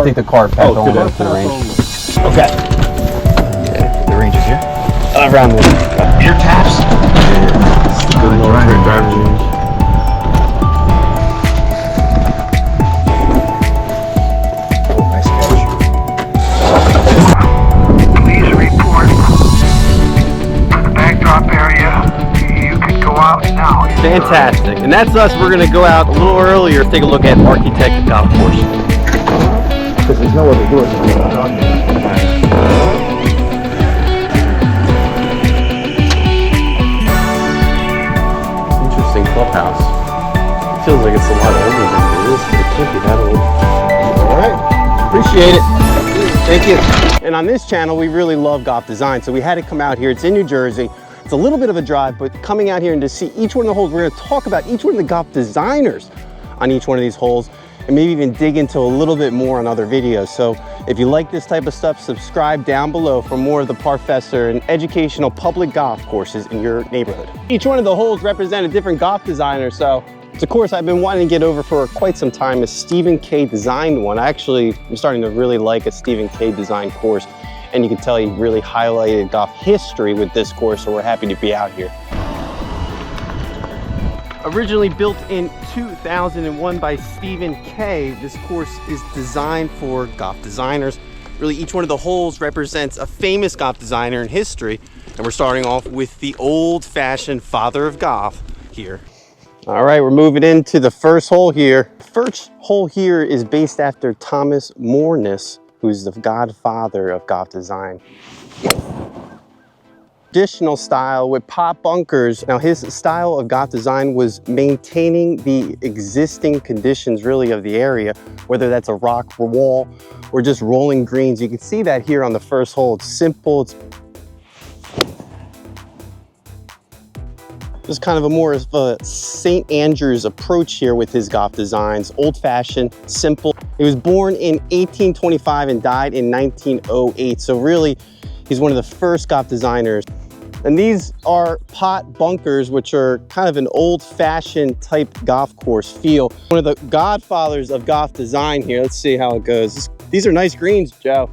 take the cart back on to the range. Okay. Yeah, the range is here. Around there. Air taps. Yeah. Good driver. Fantastic. And that's us. We're going to go out a little earlier to take a look at Architect Golf Course. Because there's no other doors. Interesting clubhouse. It feels like it's a lot older than it is, but it can't be that old. All right. Appreciate it. Thank you. And on this channel, we really love golf design, so we had to come out here. It's in New Jersey. It's a little bit of a drive, but coming out here and to see each one of the holes, we're going to talk about each one of the golf designers on each one of these holes, and maybe even dig into a little bit more on other videos. So if you like this type of stuff, subscribe down below for more of the Parfessor and educational public golf courses in your neighborhood. Each one of the holes represent a different golf designer, so it's a course I've been wanting to get over for quite some time. A Stephen K designed one. I actually am starting to really like a Stephen K designed course. And you can tell he really highlighted golf history with this course, so we're happy to be out here. Originally built in 2001 by Stephen K, this course is designed for golf designers. Really, each one of the holes represents a famous golf designer in history, and we're starting off with the old-fashioned father of golf here. All right, we're moving into the first hole here. The first hole here is based after Thomas Mornis, who's the godfather of golf design. Traditional style with pot bunkers. Now his style of golf design was maintaining the existing conditions really of the area, whether that's a rock wall or just rolling greens. You can see that here on the first hole. It's simple, it's just kind of a more of a St. Andrews approach here with his golf designs. Old-fashioned, simple. He was born in 1825 and died in 1908. So really, he's one of the first golf designers. And these are pot bunkers, which are kind of an old-fashioned type golf course feel. One of the godfathers of golf design here. Let's see how it goes. These are nice greens, Joe.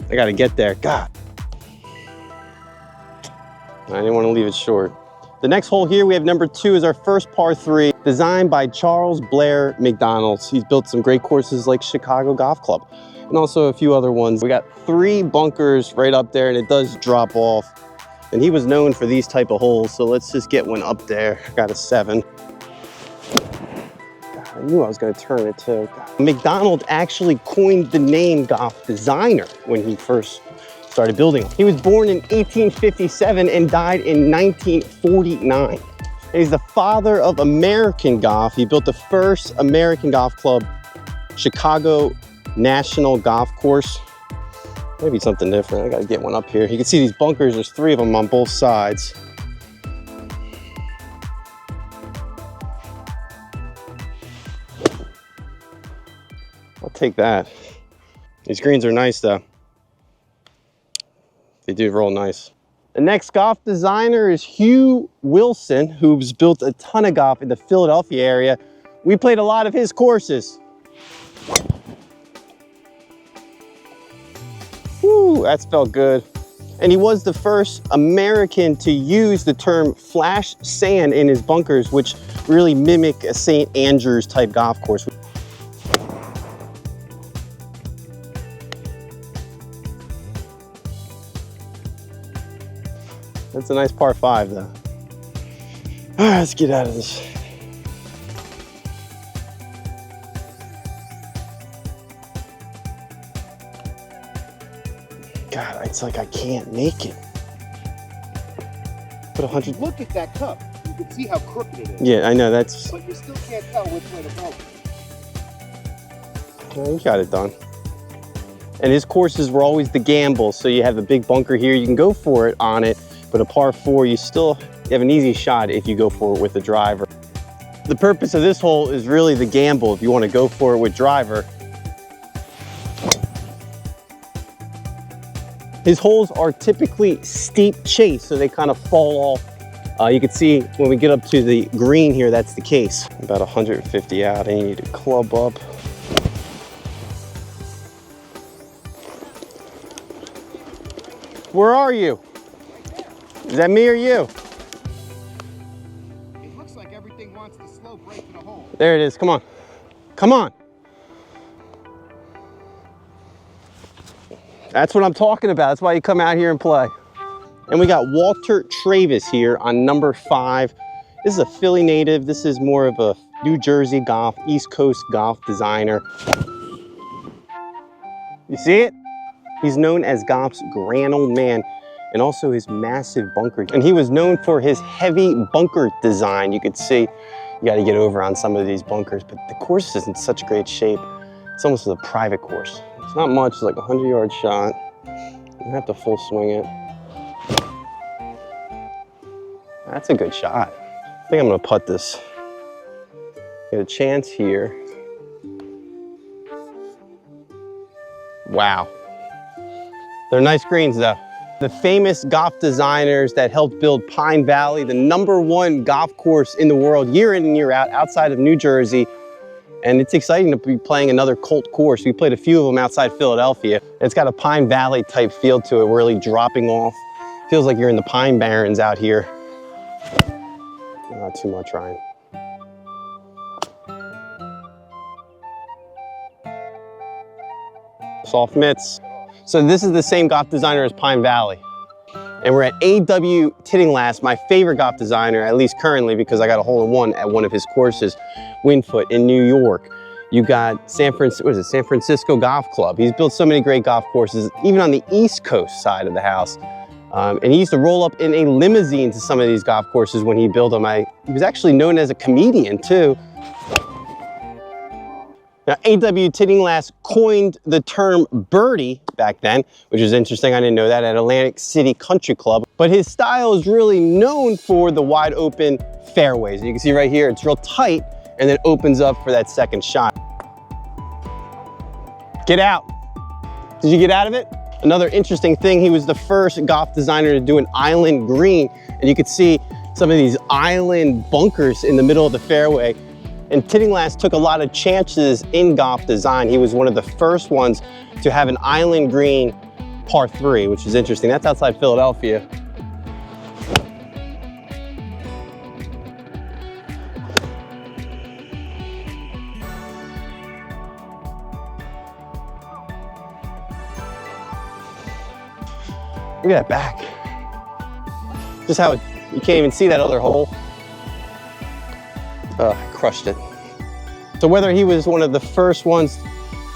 I gotta get there, God. I didn't want to leave it short. The next hole here, we have number 2, is our first par 3, designed by Charles Blair Macdonald. He's built some great courses like Chicago Golf Club and also a few other ones. We got 3 bunkers right up there, and it does drop off. And he was known for these type of holes, so let's just get one up there. Got a 7. God, I knew I was going to turn it too. God. Macdonald actually coined the name golf designer when he first started building. He was born in 1857 and died in 1949. And he's the father of American golf. He built the first American golf club, Chicago National Golf Course. Maybe something different. I gotta get one up here. You can see these bunkers, there's 3 of them on both sides. I'll take that. These greens are nice though. They do roll nice. The next golf designer is Hugh Wilson, who's built a ton of golf in the Philadelphia area. We played a lot of his courses. Woo, that's felt good. And he was the first American to use the term flash sand in his bunkers, which really mimic a St. Andrews type golf course. That's a nice par 5 though. All right, let's get out of this. God, it's like I can't make it. Put 100. Look at that cup. You can see how crooked it is. Yeah, I know, that's. But you still can't tell which way to go. Well, you got it done. And his courses were always the gamble. So you have a big bunker here, you can go for it on it. But a par 4, you have an easy shot if you go for it with the driver. The purpose of this hole is really the gamble if you want to go for it with driver. His holes are typically steep chase, so they kind of fall off You can see when we get up to the green here, that's the case. About 150 out, I need to club up. Where are you? Is that me or you? It looks like everything wants to slow break in a hole. There it is, come on. Come on. That's what I'm talking about. That's why you come out here and play. And we got Walter Travis here on number 5. This is a Philly native. This is more of a New Jersey golf, East Coast golf designer. You see it? He's known as golf's grand old man and also his massive bunker. And he was known for his heavy bunker design. You could see, you got to get over on some of these bunkers, but the course is in such great shape. It's almost a private course. It's not much, it's like a 100-yard shot. You don't have to full swing it. That's a good shot. I think I'm gonna putt this. Get a chance here. Wow. They're nice greens though. The famous golf designers that helped build Pine Valley, the #1 golf course in the world, year in and year out, outside of New Jersey. And it's exciting to be playing another cult course. We played a few of them outside Philadelphia. It's got a Pine Valley type feel to it, really dropping off. Feels like you're in the Pine Barrens out here. Not too much, Ryan. Soft mitts. So this is the same golf designer as Pine Valley. And we're at A.W. Tillinghast, my favorite golf designer, at least currently, because I got a hole-in-one at one of his courses, Windfoot in New York. You got San Francisco Golf Club. He's built so many great golf courses, even on the East Coast side of the house. And he used to roll up in a limousine to some of these golf courses when he built them. He was actually known as a comedian too. Now, A.W. Tillinghast coined the term birdie back then, which is interesting. I didn't know that, at Atlantic City Country Club. But his style is really known for the wide open fairways. You can see right here, it's real tight and then opens up for that second shot. Get out. Did you get out of it? Another interesting thing, he was the first golf designer to do an island green. And you could see some of these island bunkers in the middle of the fairway. And Tillinghast took a lot of chances in golf design. He was one of the first ones to have an island green par 3, which is interesting. That's outside Philadelphia. Look at that back. Just how you can't even see that other hole. I crushed it. So whether he was one of the first ones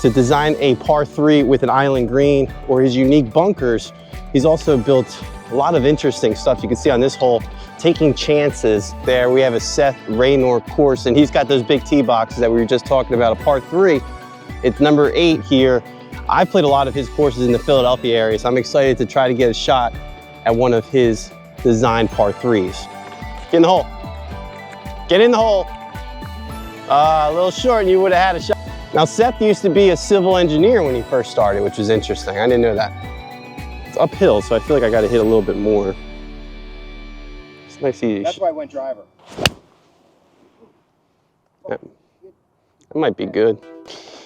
to design a par 3 with an island green or his unique bunkers, he's also built a lot of interesting stuff. You can see on this hole, taking chances. There we have a Seth Raynor course, and he's got those big tee boxes that we were just talking about, a par 3. It's number 8 here. I've played a lot of his courses in the Philadelphia area, so I'm excited to try to get a shot at one of his designed par 3s. Get in the hole. Get in the hole. A little short and you would have had a shot. Now, Seth used to be a civil engineer when he first started, which was interesting. I didn't know that. It's uphill, so I feel like I got to hit a little bit more. It's nice easy. That's why I went driver. That might be good.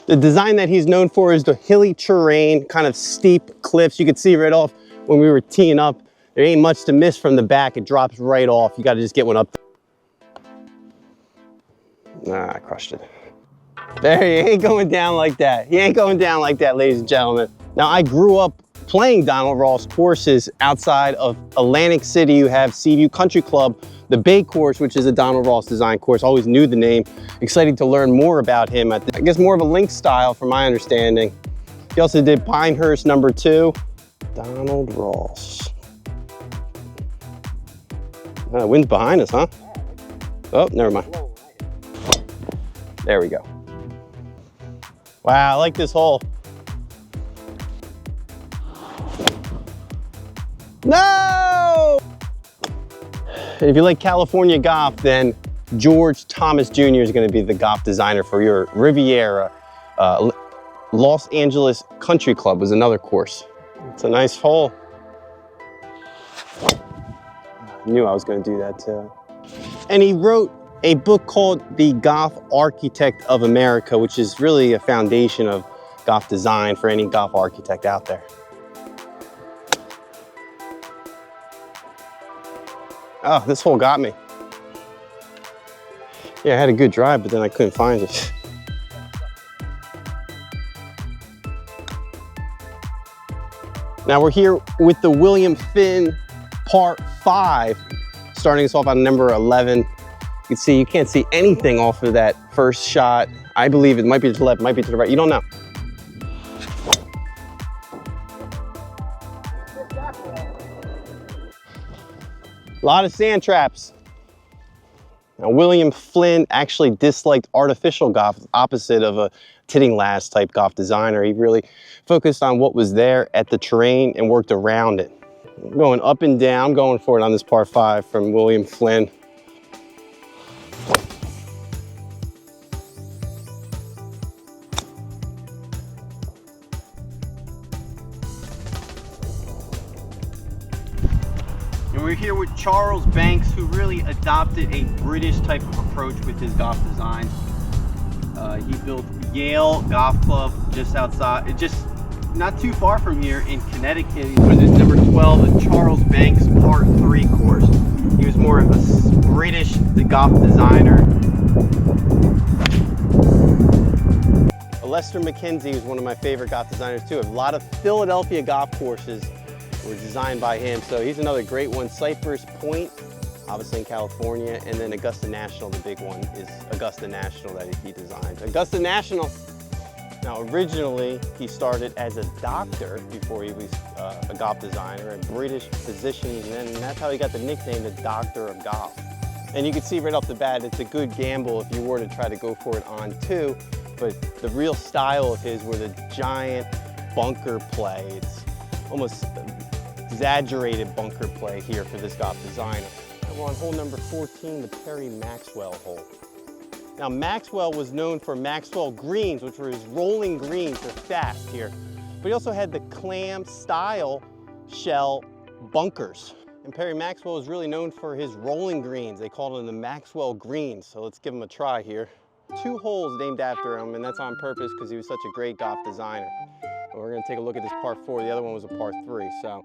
The design that he's known for is the hilly terrain, kind of steep cliffs. You could see right off when we were teeing up, there ain't much to miss from the back. It drops right off. You got to just get one up. Nah, I crushed it. There, he ain't going down like that. He ain't going down like that, ladies and gentlemen. Now, I grew up playing Donald Ross courses outside of Atlantic City. You have Seaview Country Club, the Bay course, which is a Donald Ross design course. Always knew the name. Excited to learn more about him. I guess more of a link style from my understanding. He also did Pinehurst number 2. Donald Ross. Wind's behind us, huh? Oh, never mind. There we go. Wow, I like this hole. No! And if you like California golf, then George Thomas Jr. is going to be the golf designer for your Riviera. Los Angeles Country Club was another course. It's a nice hole. Knew I was going to do that too. And he wrote a book called The Golf Architect of America, which is really a foundation of golf design for any golf architect out there. Oh, this hole got me. Yeah, I had a good drive, but then I couldn't find it. Now we're here with the William Flynn par 5, starting us off on number 11. You can see, you can't see anything off of that first shot. I believe it might be to the left, might be to the right. You don't know. A lot of sand traps. Now, William Flynn actually disliked artificial golf, opposite of a Tillinghast type golf designer. He really focused on what was there at the terrain and worked around it. Going up and down, going for it on this par 5 from William Flynn. And we're here with Charles Banks, who really adopted a British type of approach with his golf design. He built Yale Golf Club just outside, just not too far from here in Connecticut. For this number 12, the Charles Banks Part 3 course. He was more of a British golf designer. Alister Mackenzie is one of my favorite golf designers too. A lot of Philadelphia golf courses were designed by him, so he's another great one. Cypress Point, obviously in California, and then Augusta National, the big one, is Augusta National that he designed. Augusta National. Now, originally, he started as a doctor before he was a golf designer, a British physician, and that's how he got the nickname, the Doctor of Golf. And you can see right off the bat, it's a good gamble if you were to try to go for it on 2, but the real style of his were the giant bunker play. It's almost exaggerated bunker play here for this golf designer. And we're on hole number 14, the Perry Maxwell hole. Now, Maxwell was known for Maxwell greens, which were his rolling greens. They're fast here. But he also had the clam style shell bunkers. And Perry Maxwell was really known for his rolling greens. They called them the Maxwell greens. So let's give him a try here. 2 holes named after him, and that's on purpose because he was such a great golf designer. But we're gonna take a look at this par 4. The other one was a par 3. So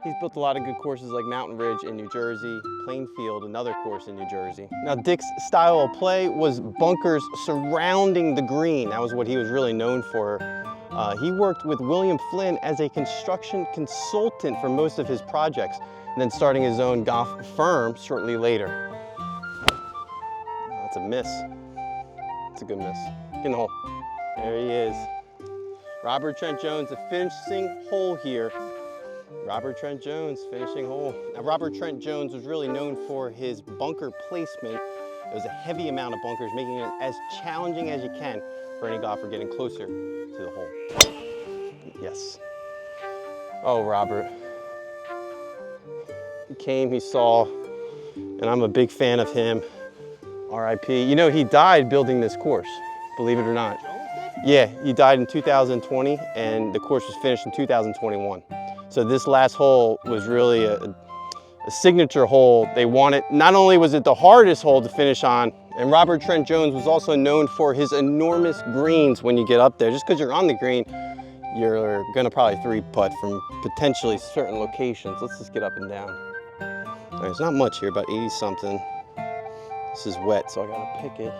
he's built a lot of good courses like Mountain Ridge in New Jersey, Plainfield, another course in New Jersey. Now, Dick's style of play was bunkers surrounding the green. That was what he was really known for. He worked with William Flynn as a construction consultant for most of his projects, and then starting his own golf firm shortly later. That's a miss. It's a good miss. Get in the hole. There he is. Robert Trent Jones, the finishing hole here. Robert Trent Jones, finishing hole. Now, Robert Trent Jones was really known for his bunker placement. It was a heavy amount of bunkers, making it as challenging as you can for any golfer getting closer to the hole. Yes. Oh, Robert. He came, he saw, and I'm a big fan of him. R.I.P. You know, he died building this course, believe it or not. Yeah, he died in 2020, and the course was finished in 2021. So this last hole was really a signature hole. They wanted, not only was it the hardest hole to finish on, and Robert Trent Jones was also known for his enormous greens when you get up there. Just because you're on the green, you're gonna probably 3-putt from potentially certain locations. Let's just get up and down. There's not much here, about 80 something. This is wet, so I gotta pick it.